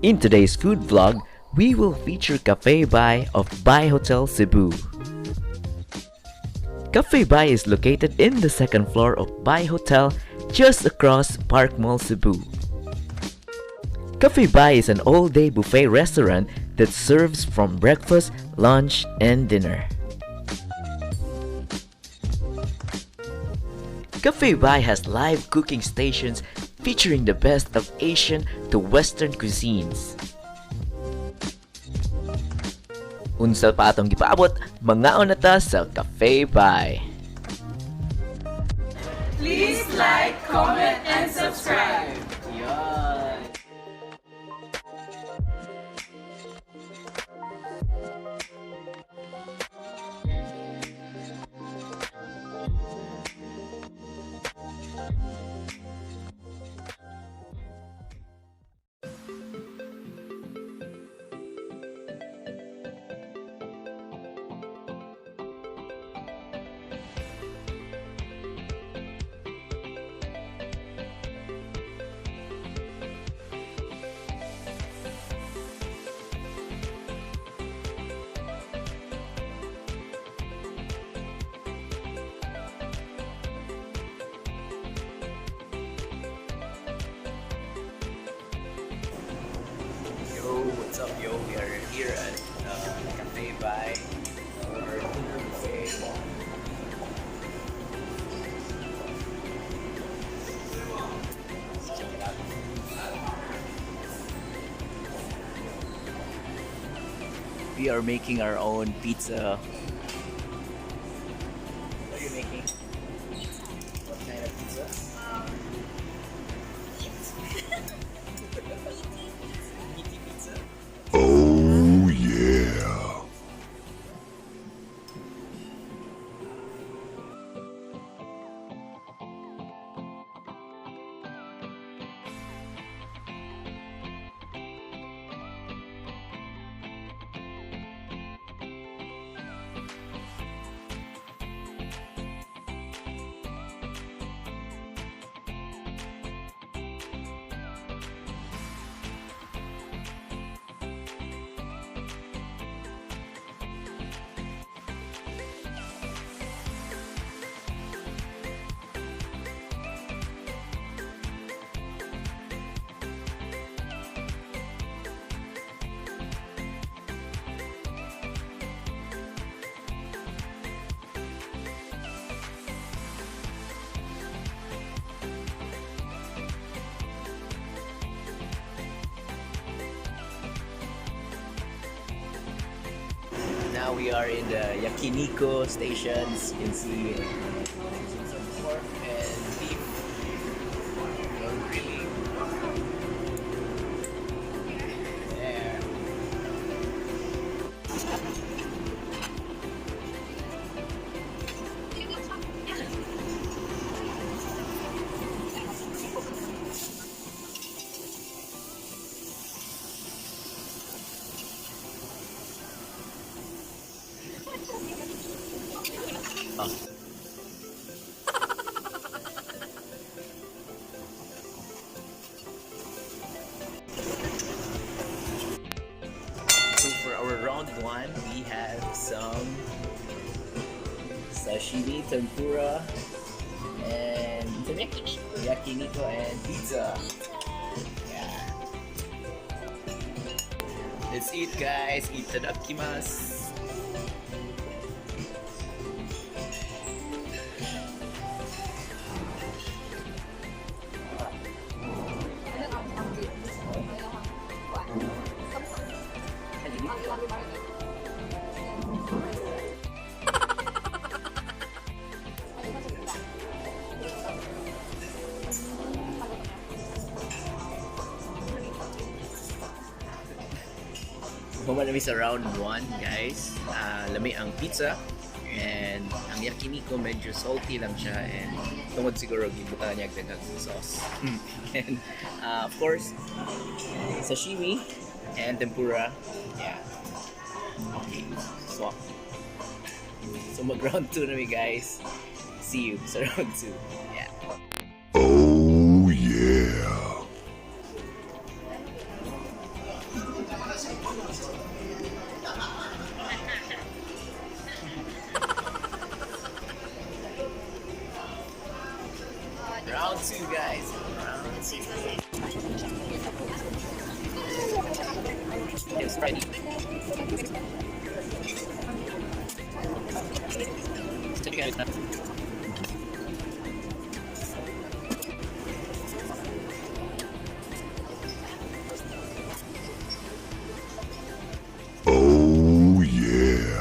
In today's food vlog, we will feature Cafe Bai of Bai Hotel Cebu. Cafe Bai is located in the second floor of Bai Hotel just across Parkmall, Cebu. Cafe Bai is an all-day buffet restaurant that serves from breakfast, lunch, and dinner. Cafe Bai has live cooking stations featuring the best of Asian to Western cuisines. Unsal pa atong gipaabot, mangaon na ta sa Cafe Bai. Please like, comment, and subscribe. Yan. What's up, yo? We are here at Cafe Bai for dinner buffet. Let's check it out. We are making our own pizza. What are you making? What kind of pizza? Meaty pizza? Oh yeah. Now we are in the Yakiniku stations. You can see some pork and beef. Really. There. So for our round one, we have some sashimi, tempura, and some yakiniku and pizza. Yeah. Let's eat, guys. Itadakimasu. Human sa round 1, guys. Lami ang pizza and ang yakiniku medyo salty lang siya and tungod siguro gibutan niya daghang sauce. And of course, sashimi and tempura. Yeah. Okay. Swap. So mag round 2 na mi, guys. See you sa round 2. Yeah. Oh yeah. Round 2, guys. Round 2. It's ready. Oh yeah.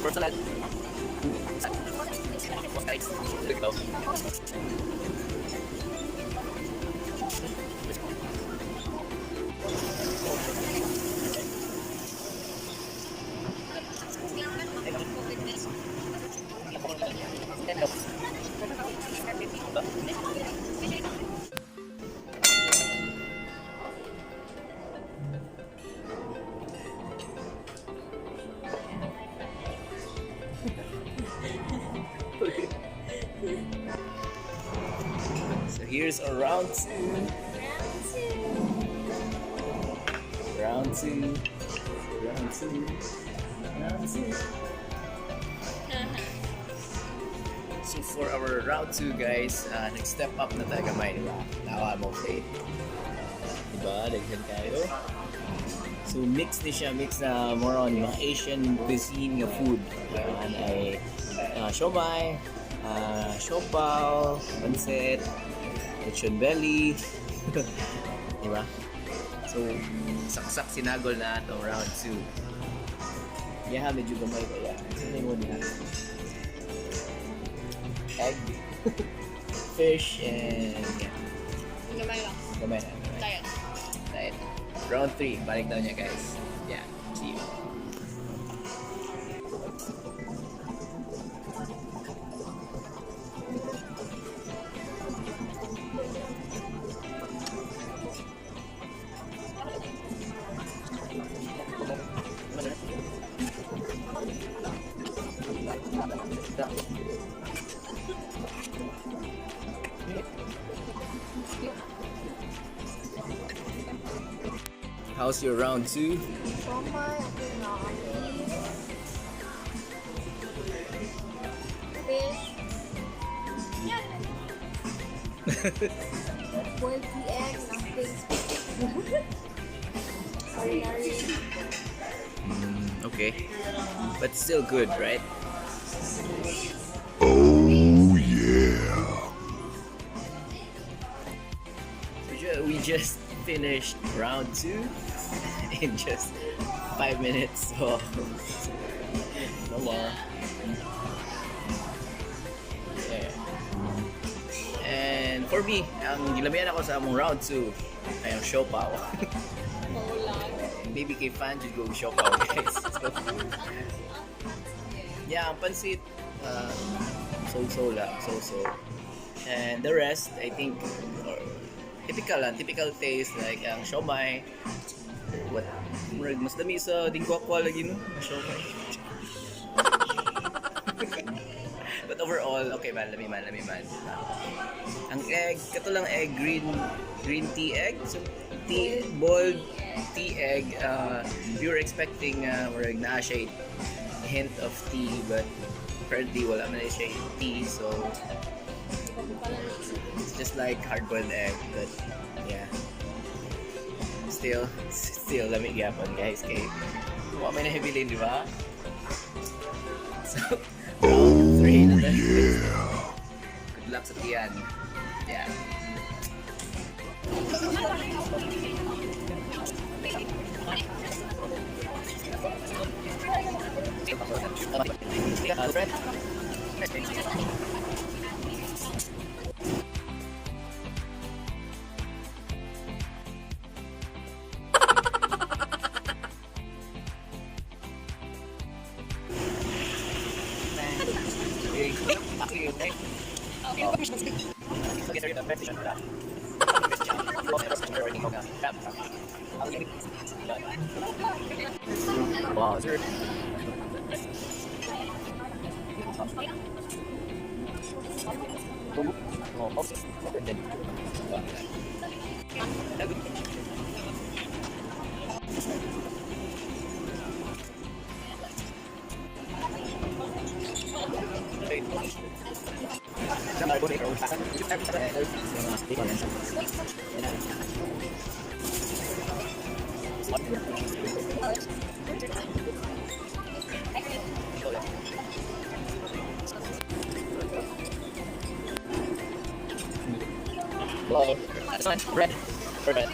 First salad. So here's our round 2. Round 2. Round 2. Round 2. So for our round 2, guys, nag-step up na tayo kamay, diba? Now I'm okay. Diba? Daghan tayo. So mix ni siya, mix na more on mga Asian cuisine nga food. Yan ay siomai, siopaw, pancit, lechon belly. Diba? So saksak sinagol na itong round 2. Yeah, medyo gamay kaya. Sino mo din egg, fish, and yeah. Gamay lang. Gamay na. Diet. Diet. Round 3, balik daw niya, guys. Yeah, see you. How's your round 2? Fish. Boiled the egg, nothing. Ordinary. Okay. But still good, right? Oh yeah. We just finished round 2 in just 5 minutes, so no more. Yeah. And for me, ang gilamihan ako sa among round 2 ay ang siopaw. Maybe kay fan just go siopaw, guys. So, yeah, ang pansit so-so lang, so-so. And the rest, I think, typical taste like ang siomai. What? Mas dami sa dingkwakwa lagi no? Siomai. But overall, okay man, lami man. Ang egg, kato lang egg, green tea egg. So, boiled tea egg. We were expecting murag na siya hint of tea, but apparently wala man siya tea, so it's just like hard-boiled egg, but yeah. Still lamig yapon, guys, kay wala may nahibilin, di ba? So, round 3 na tayo. Good luck sa tiyan. Yeah. Wow, sir. Hello. That's fine. Red. Red.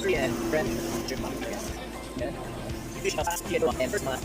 Three and red. Yeah. And first one.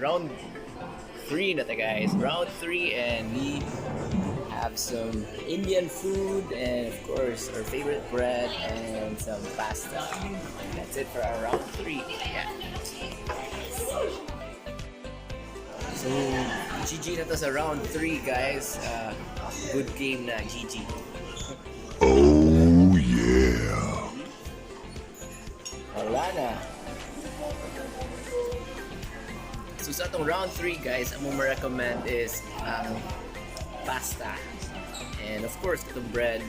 Round 3 na ta guys. Round 3 and we have some Indian food and of course our favorite bread and some pasta. That's it for our round 3. Yeah. So GG na to sa round 3 guys. Good game na GG. Oh yeah. Wala na. So sa atong round 3 guys, ang mong recommend is pasta. And of course, itong bread,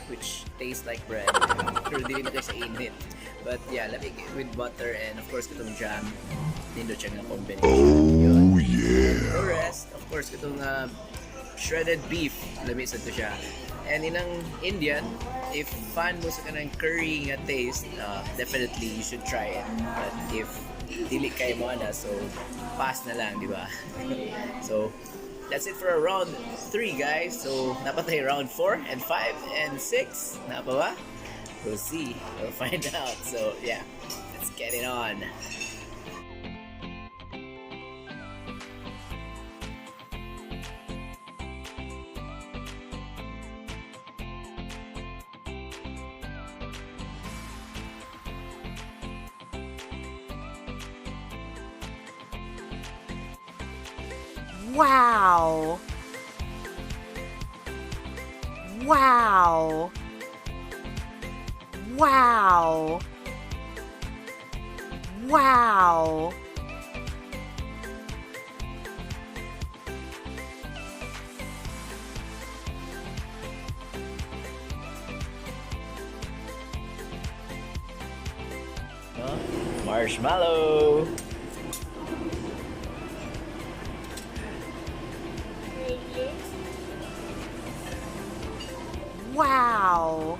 which tastes like bread. Pero hindi naman sa init. But yeah, lamig with butter and of course, itong jam. Nindo siya nga combination. Oh yeah. The rest, of course, itong shredded beef. Lamig sa ito siya. And inang Indian, if fan mo sa kanang curry nga taste, definitely you should try it. But if dili kay mo na, so pass na lang, di ba? So that's it for our round 3 guys. So napatay round 4 and 5 and 6. Napa ba? We'll see. We'll find out. So yeah, let's get it on. Wow! Wow! Wow! Wow! Marshmallow. Wow!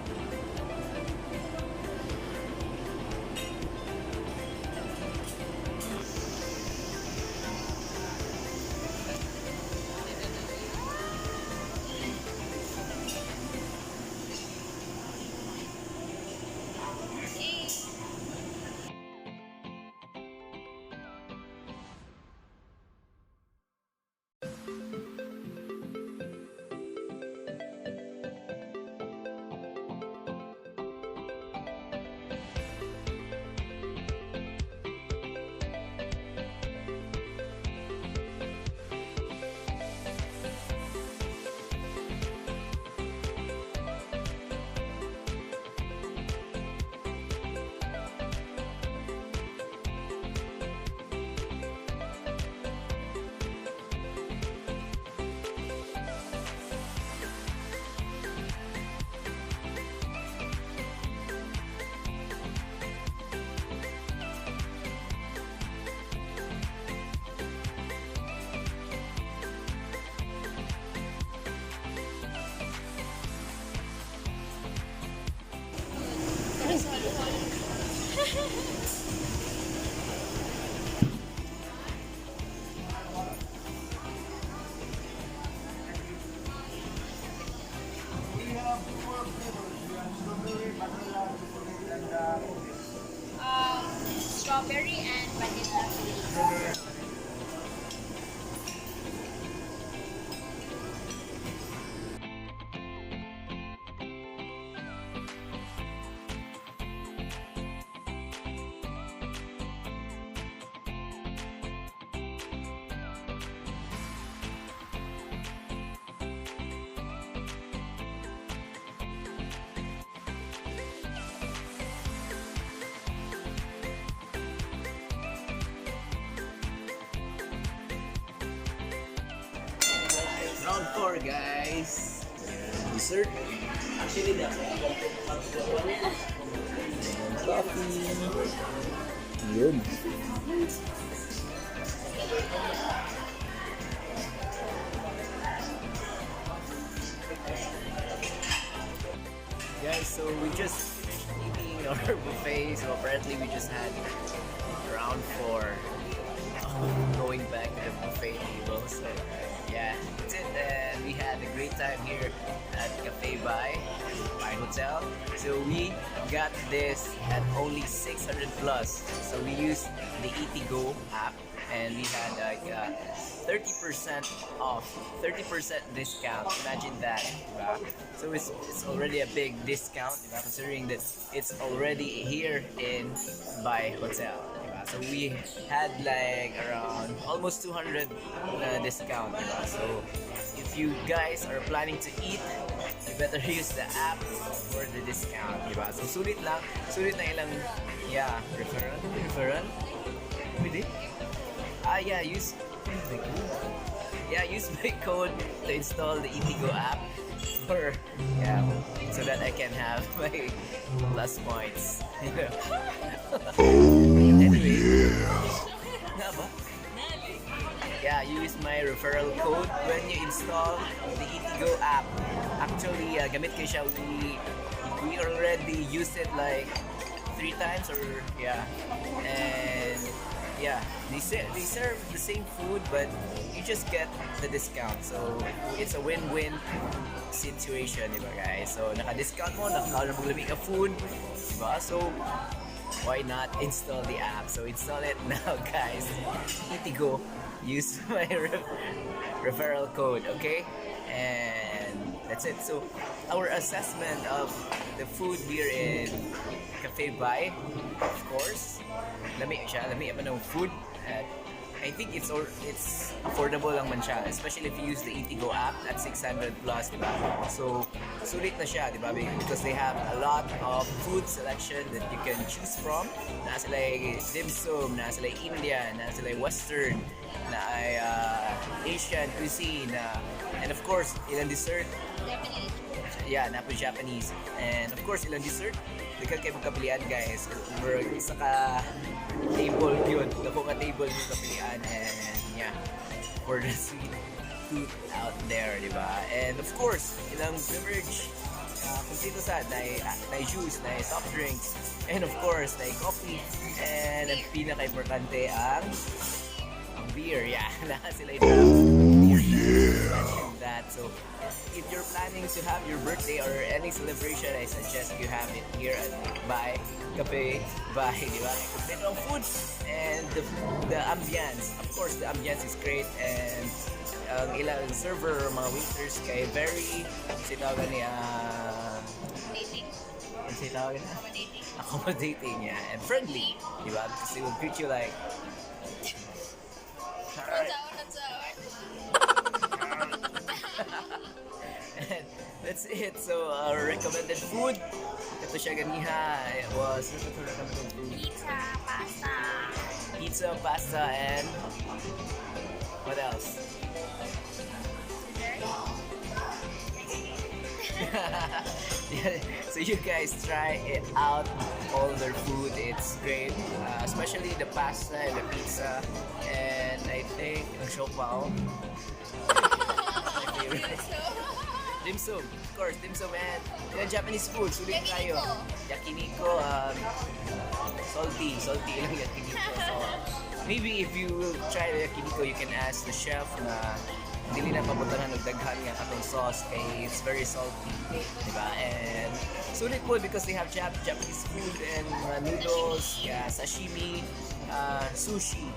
strawberry and vanilla flavor. Round 4, guys. Dessert. Actually, the coffee. Yun. Guys, so we just finished eating our buffet. So apparently we just had round 4 going back to the buffet table. So yeah, that's it. And we had a great time here at Cafe Bai Hotel. So we got this at only 600 plus. So we used the Eatigo app and we had like 30% off, 30% discount. Imagine that, diba? So it's already a big discount, diba? Considering that it's already here in Bai Hotel. Diba? So we had like around almost 200 discount. Diba? So if you guys are planning to eat, you better use the app for the discount. Diba? So sulit na ilang, yeah, referral. Pwede? Yeah, use my code to install the Eatigo app for so that I can have my plus points. Anyway, nga ba? Yeah, use my referral code when you install the Eatigo app. Actually, gamit ko siya. We already used it like 3 times or and yeah, they serve the same food, but you just get the discount. So it's a win-win situation, diba guys? So naka-discount mo, naka-maglami ka food, diba? So why not install the app? So install it now, guys. Eatigo, use my referral code, okay? And that's it. So our assessment of the food here in Cafe Bai, of course, lami pa ng food. I think it's affordable lang man siya, especially if you use the Eatigo app at 600 plus, diba? So sulit na siya, diba? Because they have a lot of food selection that you can choose from. Na sila dim sum, na sila Indian, na sila Western, na ay Asian cuisine, and of course ilang dessert. Yeah, na po Japanese. And of course ilang dessert. Daghan kayo magkapilian, guys. Saka table yun. Dako nga table yung kapilian. And yeah, for the sweet tooth out there, diba? And of course, ilang beverage. Kompleto sa, na juice, na soft drinks. And of course, na coffee. And ang pinaka-importante ang beer. Yeah, lahat sila that. So if you're planning to have your birthday or any celebration, I suggest you have it here at Bai Cafe Bai, di ba? Kompleto ang food and the ambience. Of course, the ambience is great and ang ilang server or mga waiters kay very tawag niya accommodating, yeah, and friendly, di ba? Because they will treat you like and that's it. So our recommended food, ito siya ganiha. It was recommended food. Pizza, pasta, and what else? Yeah, so you guys try it out, all their food, it's great, especially the pasta and the pizza, and I think ang siopao. Dim sum, of course, dim sum and Japanese food, sulit tayo. Yakiniko, salty ilang yakiniko. So maybe if you will try the yakiniko, you can ask the chef na dili na pabutangan og daghan nga katong sauce kay it's very salty, diba? And sulit po because they have Japanese food and noodles, yeah, sashimi, sushi,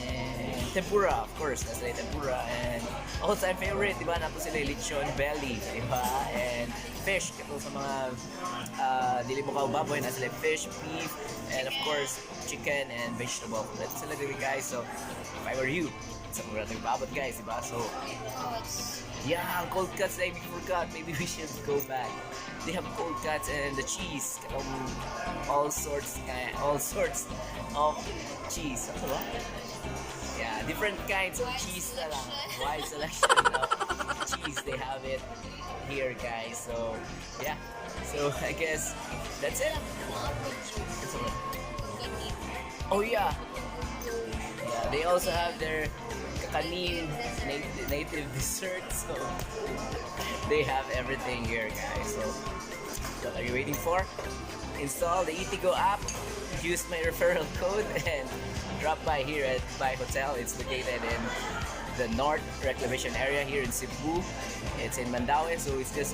and tempura, of course, that's the tempura, and all-time favorite, diba, nato sila lechon belly, diba, and fish, kato sa mga dili mo kaubaboy, na sila fish, beef, and of course, chicken and vegetable. That's sila dili guys, so if I were you, sa mga nagbabot guys, diba, so yeah, cold cuts, I forgot, maybe we should go back. They have cold cuts and the cheese, all sorts of cheese. Ano ba? Yeah, different kinds of cheese na lang. Wide selection of cheese. They have it here, guys. So, yeah. So, I guess that's it. Oh, yeah. Yeah, they also have their kakanin native dessert. So, they have everything here, guys. So, what are you waiting for? Install the Eatigo app, use my referral code, and drop by here at Bai Hotel. It's located in the North Reclamation area here in Cebu. It's in Mandaue, so it's just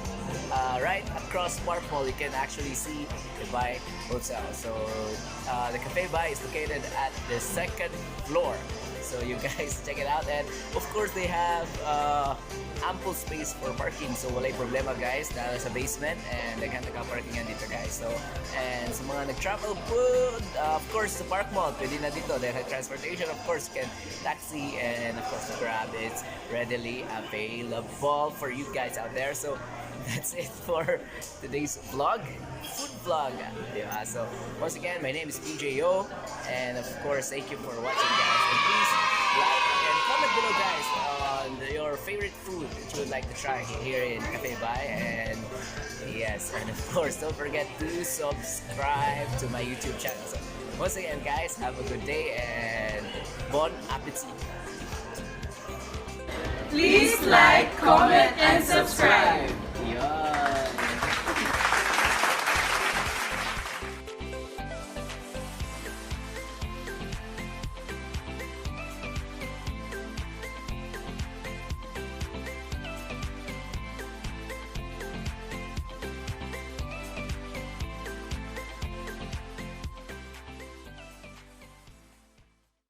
right across Parkmall. You can actually see the Bai Hotel. So the Cafe Bai is located at the 2nd floor. So you guys check it out, and of course they have ample space for parking, so walay problema guys dahil sa basement, and daghan naka-parkingan dito guys. So, and sa mga nag-travel po, of course sa Parkmall, pwede na dito dahil transportation, of course you can taxi, and of course the Grab, it's readily available for you guys out there. So that's it for today's vlog, food vlog. Yeah, so once again, my name is PJO, and of course thank you for watching guys, and please like and comment below guys on your favorite food that you would like to try here in Cafe Bai. And yes, and of course don't forget to subscribe to my YouTube channel. So once again guys, have a good day and bon appetit. Please like, comment, and subscribe.